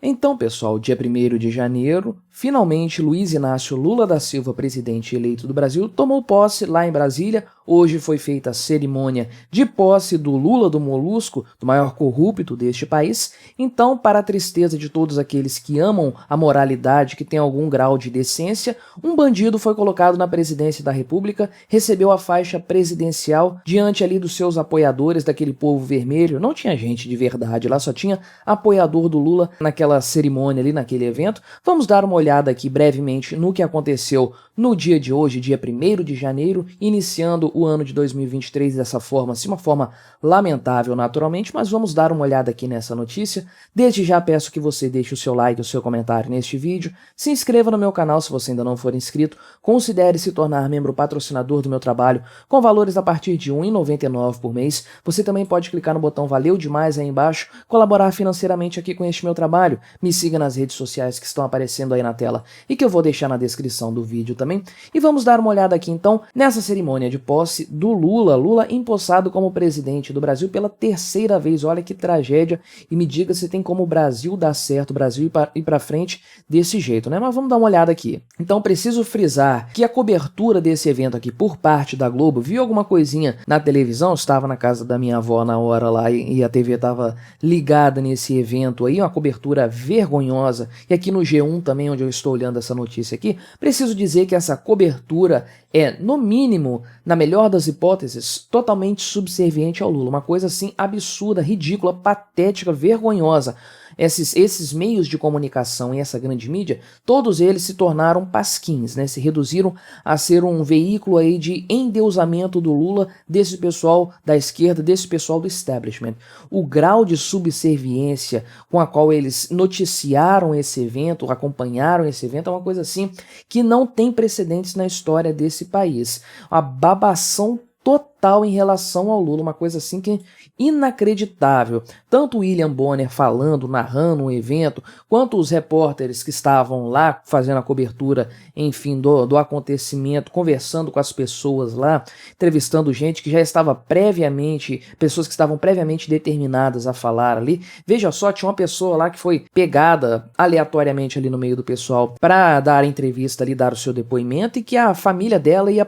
Então, pessoal, dia 1º de janeiro, finalmente Luiz Inácio Lula da Silva, presidente eleito do Brasil, tomou posse lá em Brasília. Hoje foi feita a cerimônia de posse do Lula do Molusco, do maior corrupto deste país. Então, para a tristeza de todos aqueles que amam a moralidade, que tem algum grau de decência, um bandido foi colocado na presidência da República, recebeu a faixa presidencial diante ali dos seus apoiadores, daquele povo vermelho. Não tinha gente de verdade lá, só tinha apoiador do Lula naquela cerimônia ali, naquele evento. Vamos dar uma olhada aqui brevemente no que aconteceu no dia de hoje, dia 1º de janeiro, iniciando o ano de 2023 dessa forma, assim, uma forma lamentável naturalmente, mas vamos dar uma olhada aqui nessa notícia. Desde já peço que você deixe o seu like, o seu comentário neste vídeo, se inscreva no meu canal se você ainda não for inscrito, considere se tornar membro patrocinador do meu trabalho com valores a partir de R$ 1,99 por mês. Você também pode clicar no botão Valeu Demais aí embaixo, colaborar financeiramente aqui com este meu trabalho. Me siga nas redes sociais que estão aparecendo aí na tela e que eu vou deixar na descrição do vídeo também. E vamos dar uma olhada aqui então nessa cerimônia de posse do Lula. Lula empossado como presidente do Brasil pela 3ª vez. Olha que tragédia. E me diga se tem como o Brasil dar certo, o Brasil ir pra frente desse jeito, né? Mas vamos dar uma olhada aqui. Então preciso frisar que a cobertura desse evento aqui por parte da Globo, viu alguma coisinha na televisão? Eu estava na casa da minha avó na hora lá e a TV estava ligada nesse evento aí, uma cobertura vergonhosa. E aqui no G1 também, onde eu estou olhando essa notícia aqui, preciso dizer que essa cobertura é, no mínimo, na melhor das hipóteses, totalmente subserviente ao Lula. Uma coisa assim absurda, ridícula, patética, vergonhosa. Esses meios de comunicação e essa grande mídia, todos eles se tornaram pasquins, né? Se reduziram a ser um veículo aí de endeusamento do Lula, desse pessoal da esquerda, desse pessoal do establishment. O grau de subserviência com a qual eles noticiaram esse evento, acompanharam esse evento, é uma coisa assim que não tem precedentes na história desse país. A babação total em relação ao Lula, uma coisa assim que é inacreditável. Tanto o William Bonner falando, narrando o evento, quanto os repórteres que estavam lá fazendo a cobertura, enfim, do acontecimento, conversando com as pessoas lá, entrevistando gente que já estava previamente, pessoas que estavam previamente determinadas a falar ali. Veja só, tinha uma pessoa lá que foi pegada aleatoriamente ali no meio do pessoal para dar a entrevista ali, dar o seu depoimento, e que a família dela ia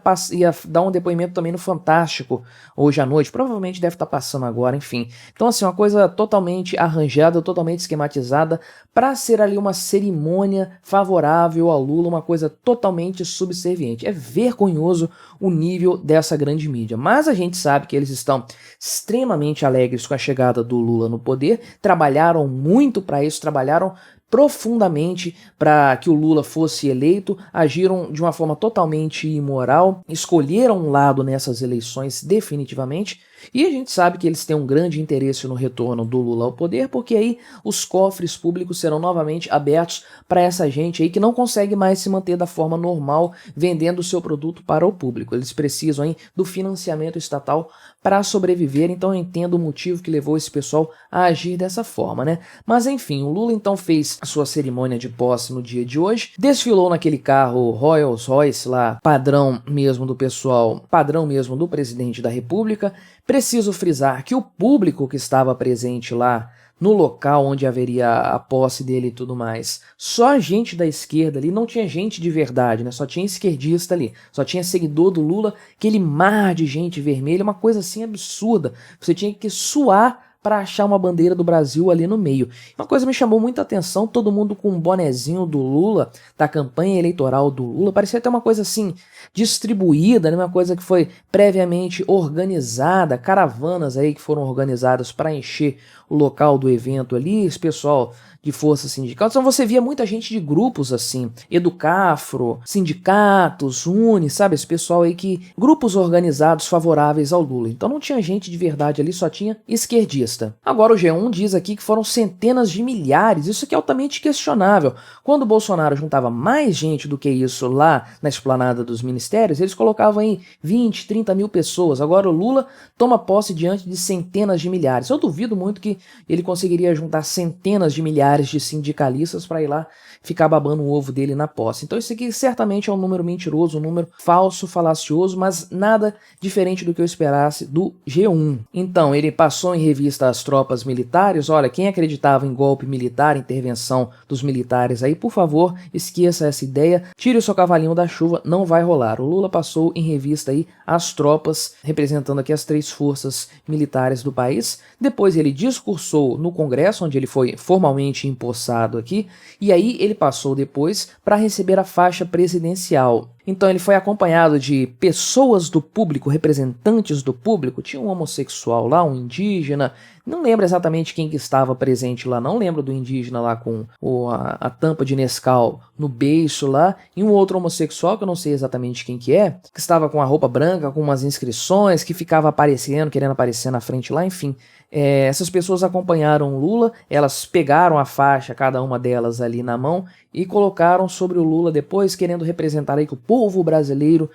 dar um depoimento também no Fantástico hoje à noite, provavelmente deve estar passando agora, enfim. Então assim, uma coisa totalmente arranjada, totalmente esquematizada para ser ali uma cerimônia favorável ao Lula, uma coisa totalmente subserviente. É vergonhoso o nível dessa grande mídia, mas a gente sabe que eles estão extremamente alegres com a chegada do Lula no poder, trabalharam muito para isso, trabalharam profundamente para que o Lula fosse eleito, agiram de uma forma totalmente imoral, escolheram um lado nessas eleições definitivamente, e a gente sabe que eles têm um grande interesse no retorno do Lula ao poder, porque aí os cofres públicos serão novamente abertos para essa gente aí que não consegue mais se manter da forma normal, vendendo o seu produto para o público. Eles precisam aí do financiamento estatal para sobreviver, então eu entendo o motivo que levou esse pessoal a agir dessa forma, né? Mas enfim, o Lula então fez a sua cerimônia de posse no dia de hoje, desfilou naquele carro Rolls Royce lá, padrão mesmo do pessoal, padrão mesmo do presidente da República. Preciso frisar que o público que estava presente lá no local onde haveria a posse dele e tudo mais, só gente da esquerda ali, não tinha gente de verdade, né? Só tinha esquerdista ali, só tinha seguidor do Lula, aquele mar de gente vermelha, uma coisa assim absurda. Você tinha que suar para achar uma bandeira do Brasil ali no meio. Uma coisa me chamou muita atenção, todo mundo com um bonezinho do Lula, da campanha eleitoral do Lula, parecia até uma coisa assim, distribuída, né? Uma coisa que foi previamente organizada, caravanas aí que foram organizadas para encher o local do evento ali, esse pessoal de forças sindicais. Então você via muita gente de grupos assim, Educafro, sindicatos, Uni, sabe? Esse pessoal aí que... grupos organizados favoráveis ao Lula. Então não tinha gente de verdade ali, só tinha esquerdista. Agora o G1 diz aqui que foram centenas de milhares, isso aqui é altamente questionável. Quando o Bolsonaro juntava mais gente do que isso lá na esplanada dos ministérios, eles colocavam aí 20, 30 mil pessoas. Agora o Lula toma posse diante de centenas de milhares. Eu duvido muito que ele conseguiria juntar centenas de milhares de sindicalistas para ir lá ficar babando o ovo dele na posse. Então isso aqui certamente é um número mentiroso, um número falso, falacioso, mas nada diferente do que eu esperasse do G1. Então ele passou em revista entrevista às tropas militares, olha, quem acreditava em golpe militar, intervenção dos militares aí, por favor, esqueça essa ideia, tire o seu cavalinho da chuva, não vai rolar. O Lula passou em revista aí as tropas, representando aqui as 3 forças militares do país. Depois ele discursou no Congresso, onde ele foi formalmente empossado aqui, e aí ele passou depois para receber a faixa presidencial. Então ele foi acompanhado de pessoas do público, representantes do público, tinha um homossexual lá, um indígena, não lembro exatamente quem que estava presente lá, não lembro do indígena lá com a tampa de Nescau no beiço lá, e um outro homossexual, que eu não sei exatamente quem que estava com a roupa branca, com umas inscrições, que ficava aparecendo, querendo aparecer na frente lá, enfim. Essas pessoas acompanharam o Lula, elas pegaram a faixa, cada uma delas ali na mão, e colocaram sobre o Lula depois, querendo representar aí que o povo brasileiro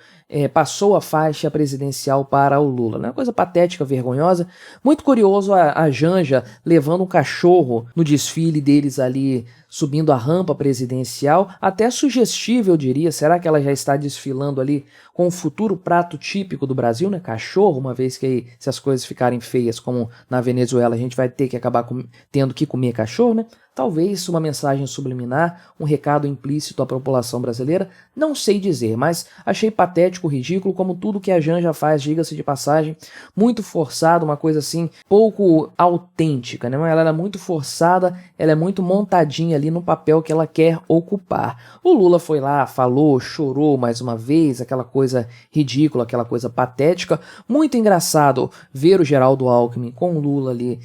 passou a faixa presidencial para o Lula. Né? Uma coisa patética, vergonhosa. Muito curioso a Janja levando um cachorro no desfile deles ali, subindo a rampa presidencial, até sugestível, eu diria. Será que ela já está desfilando ali com o futuro prato típico do Brasil, né? Cachorro, uma vez que aí, se as coisas ficarem feias, como na Venezuela, a gente vai ter que acabar tendo que comer cachorro, né? Talvez uma mensagem subliminar, um recado implícito à população brasileira, não sei dizer, mas achei patético, ridículo, como tudo que a Janja faz, diga-se de passagem, muito forçado, uma coisa assim, pouco autêntica, né? Ela é muito forçada, ela é muito montadinha ali no papel que ela quer ocupar. O Lula foi lá, falou, chorou mais uma vez, aquela coisa ridícula, aquela coisa patética, muito engraçado ver o Geraldo Alckmin com o Lula ali,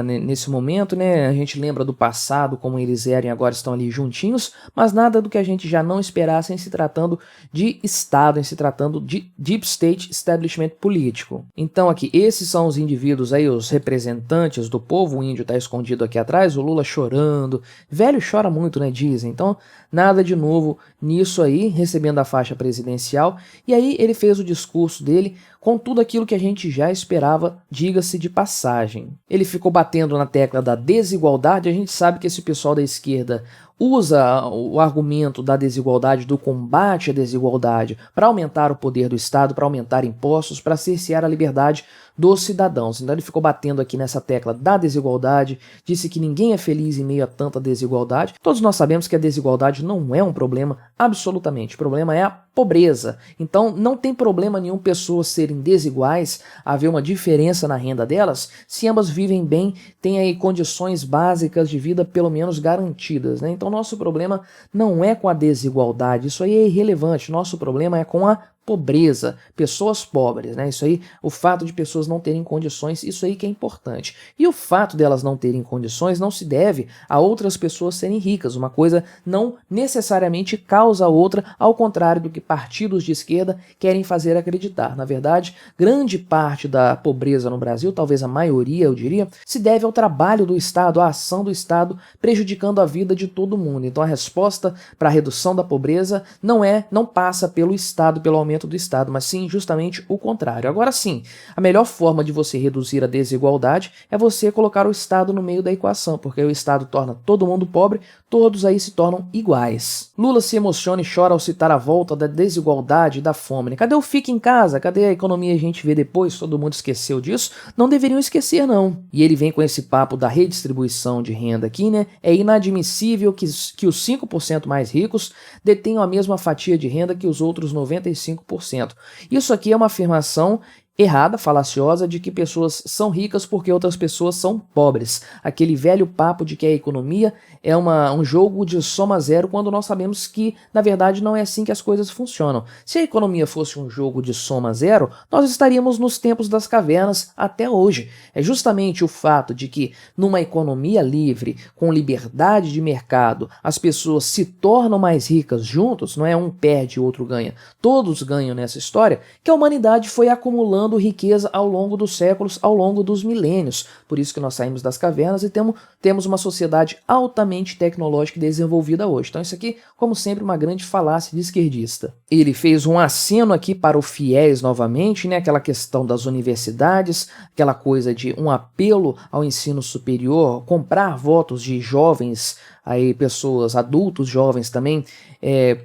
nesse momento, né? A gente lembra do passado, como eles eram e agora estão ali juntinhos, mas nada do que a gente já não esperasse em se tratando de Estado, em se tratando de Deep State Establishment político. Então aqui, esses são os indivíduos aí, os representantes do povo, o índio tá escondido aqui atrás, o Lula chorando, velho chora muito, né, dizem, então nada de novo nisso aí, recebendo a faixa presidencial, e aí ele fez o discurso dele com tudo aquilo que a gente já esperava, diga-se de passagem. Ele ficou batendo na tecla da desigualdade, a gente sabe que esse pessoal da esquerda usa o argumento da desigualdade, do combate à desigualdade, para aumentar o poder do Estado, para aumentar impostos, para cercear a liberdade dos cidadãos. Então ele ficou batendo aqui nessa tecla da desigualdade, disse que ninguém é feliz em meio a tanta desigualdade. Todos nós sabemos que a desigualdade não é um problema, absolutamente. O problema é a pobreza. Então não tem problema nenhum pessoas serem desiguais, haver uma diferença na renda delas, se ambas vivem bem, têm aí condições básicas de vida pelo menos garantidas, né? Então nosso problema não é com a desigualdade, isso aí é irrelevante, nosso problema é com a pobreza, pessoas pobres, né? Isso aí, o fato de pessoas não terem condições, isso aí que é importante. E o fato delas não terem condições não se deve a outras pessoas serem ricas. Uma coisa não necessariamente causa a outra, ao contrário do que partidos de esquerda querem fazer acreditar. Na verdade, grande parte da pobreza no Brasil, talvez a maioria, eu diria, se deve ao trabalho do Estado, à ação do Estado, prejudicando a vida de todo mundo. Então a resposta para a redução da pobreza não passa pelo Estado, pelo aumento do Estado, mas sim justamente o contrário. Agora sim, a melhor forma de você reduzir a desigualdade é você colocar o Estado no meio da equação, porque o Estado torna todo mundo pobre, todos aí se tornam iguais. Lula se emociona e chora ao citar a volta da desigualdade e da fome. Cadê o fique em casa? Cadê a economia? A gente vê depois, todo mundo esqueceu disso? Não deveriam esquecer, não. E ele vem com esse papo da redistribuição de renda aqui, né? É inadmissível que os 5% mais ricos detenham a mesma fatia de renda que os outros 95%. Isso aqui é uma afirmação errada, falaciosa, de que pessoas são ricas porque outras pessoas são pobres. Aquele velho papo de que a economia é um jogo de soma zero, quando nós sabemos que, na verdade, não é assim que as coisas funcionam. Se a economia fosse um jogo de soma zero, nós estaríamos nos tempos das cavernas até hoje. É justamente o fato de que, numa economia livre, com liberdade de mercado, as pessoas se tornam mais ricas juntos, não é um perde e o outro ganha, todos ganham nessa história, que a humanidade foi acumulando riqueza ao longo dos séculos, ao longo dos milênios. Por isso que nós saímos das cavernas e temos temos uma sociedade altamente tecnológica e desenvolvida hoje. Então isso aqui, como sempre, uma grande falácia de esquerdista. Ele fez um aceno aqui para o FIES novamente, né? Aquela questão das universidades, aquela coisa de um apelo ao ensino superior, comprar votos de jovens, aí pessoas, adultos jovens também,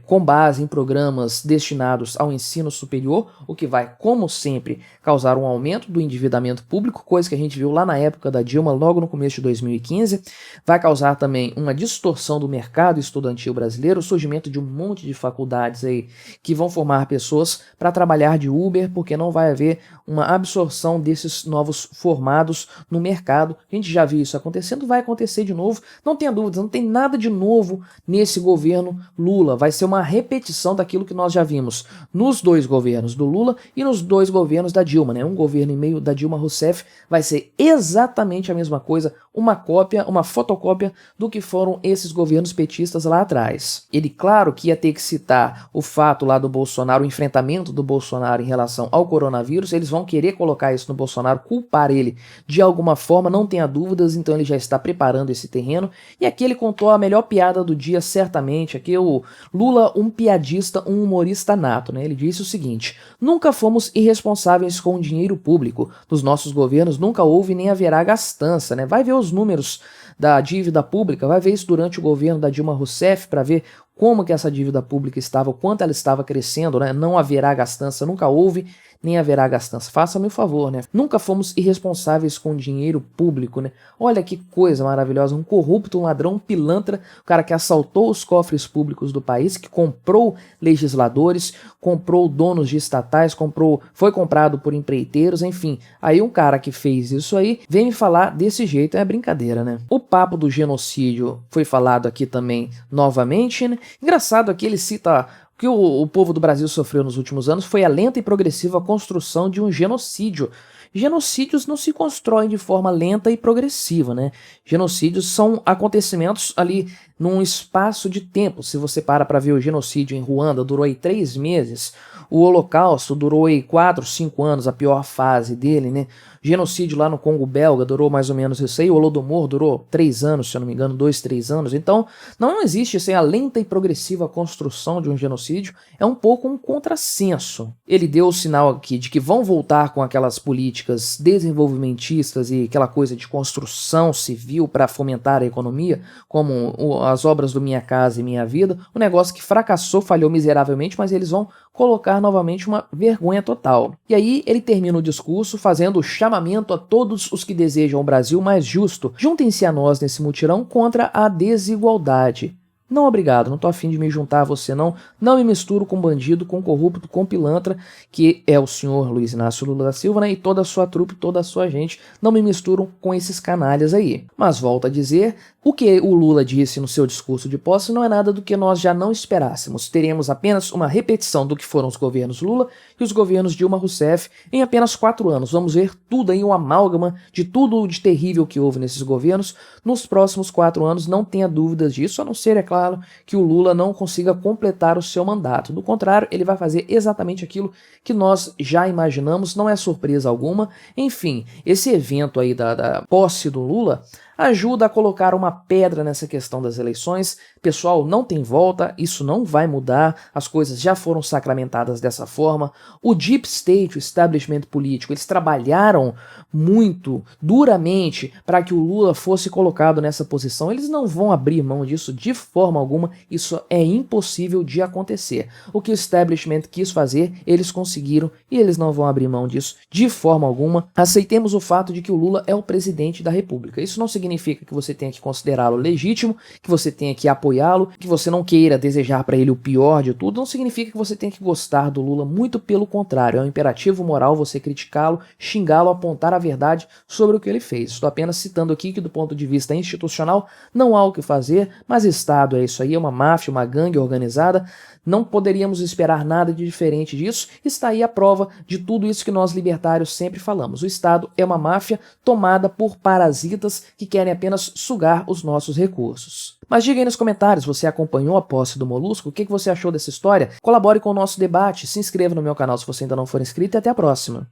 com base em programas destinados ao ensino superior, o que vai, como sempre, causar um aumento do endividamento público, coisa que a gente viu lá na época da Dilma, logo no começo de 2015, vai causar também uma distorção do mercado estudantil brasileiro, o surgimento de um monte de faculdades aí que vão formar pessoas para trabalhar de Uber, porque não vai haver uma absorção desses novos formados no mercado. A gente já viu isso acontecendo, vai acontecer de novo, não tenha dúvidas, não tem nada de novo nesse governo Lula, vai ser uma repetição daquilo que nós já vimos nos dois governos do Lula e nos dois governos da Dilma, né? Um governo e meio da Dilma Rousseff vai ser exatamente a mesma coisa, uma cópia, uma fotocópia do que foram esses governos petistas lá atrás. Ele, claro, que ia ter que citar o fato lá do Bolsonaro, o enfrentamento do Bolsonaro em relação ao coronavírus, eles vão querer colocar isso no Bolsonaro, culpar ele de alguma forma, não tenha dúvidas, então ele já está preparando esse terreno, e aqui ele contou a melhor piada do dia, certamente, aqui o Lula, um piadista, um humorista nato, né? Ele disse o seguinte: nunca fomos irresponsáveis com o dinheiro público, nos nossos governos nunca houve nem haverá gastança, né? Vai ver os números da dívida pública, vai ver isso durante o governo da Dilma Rousseff para ver como que essa dívida pública estava, o quanto ela estava crescendo, né? Não haverá gastança, nunca houve nem haverá gastança. Faça-me o favor, né? Nunca fomos irresponsáveis com dinheiro público, né? Olha que coisa maravilhosa, um corrupto, um ladrão, um pilantra, o cara que assaltou os cofres públicos do país, que comprou legisladores, comprou donos de estatais, foi comprado por empreiteiros, enfim. Aí um cara que fez isso aí, vem me falar desse jeito, é brincadeira, né? O papo do genocídio foi falado aqui também novamente, né? Engraçado aqui, ele cita o que o povo do Brasil sofreu nos últimos anos foi a lenta e progressiva construção de um genocídio. Genocídios não se constroem de forma lenta e progressiva, né? Genocídios são acontecimentos ali num espaço de tempo. Se você para ver o genocídio em Ruanda, durou aí 3 meses. O Holocausto durou aí 4, 5 anos, a pior fase dele, né? Genocídio lá no Congo belga durou mais ou menos isso aí. O Holodomor durou 3 anos, se eu não me engano, 2, 3 anos. Então, não existe assim, a lenta e progressiva construção de um genocídio. É um pouco um contrassenso. Ele deu o sinal aqui de que vão voltar com aquelas políticas desenvolvimentistas e aquela coisa de construção civil para fomentar a economia, como as obras do Minha Casa e Minha Vida. Um negócio que fracassou, falhou miseravelmente, mas eles vão colocar novamente uma vergonha total. E aí ele termina o discurso fazendo o chamamento a todos os que desejam o Brasil mais justo. Juntem-se a nós nesse mutirão contra a desigualdade. Não, obrigado, não tô afim de me juntar a você não me misturo com bandido, com corrupto, com pilantra, que é o senhor Luiz Inácio Lula da Silva, né, e toda a sua trupe, toda a sua gente, não me misturo com esses canalhas aí. Mas volto a dizer, o que o Lula disse no seu discurso de posse não é nada do que nós já não esperássemos. Teremos apenas uma repetição do que foram os governos Lula e os governos Dilma Rousseff em apenas 4 anos. Vamos ver tudo aí, um amálgama de tudo de terrível que houve nesses governos nos próximos 4 anos, não tenha dúvidas disso, a não ser, é claro, que o Lula não consiga completar o seu mandato. Do contrário, ele vai fazer exatamente aquilo que nós já imaginamos, não é surpresa alguma. Enfim, esse evento aí da posse do Lula ajuda a colocar uma pedra nessa questão das eleições. Pessoal, não tem volta, isso não vai mudar, as coisas já foram sacramentadas dessa forma. O Deep State, o establishment político, eles trabalharam muito, duramente, para que o Lula fosse colocado nessa posição. Eles não vão abrir mão disso de forma alguma, isso é impossível de acontecer. O que o establishment quis fazer, eles conseguiram e eles não vão abrir mão disso de forma alguma. Aceitemos o fato de que o Lula é o presidente da República. Isso não significa que você tenha que considerá-lo legítimo, que você tenha que apoiá-lo, que você não queira desejar para ele o pior de tudo, não significa que você tenha que gostar do Lula, muito pelo contrário, é um imperativo moral você criticá-lo, xingá-lo, apontar a verdade sobre o que ele fez. Estou apenas citando aqui que do ponto de vista institucional não há o que fazer, mas Estado é isso aí, é uma máfia, uma gangue organizada, não poderíamos esperar nada de diferente disso, está aí a prova de tudo isso que nós libertários sempre falamos. O Estado é uma máfia tomada por parasitas que querem apenas sugar os nossos recursos. Mas diga aí nos comentários, você acompanhou a posse do Molusco? O que você achou dessa história? Colabore com o nosso debate, se inscreva no meu canal se você ainda não for inscrito e até a próxima.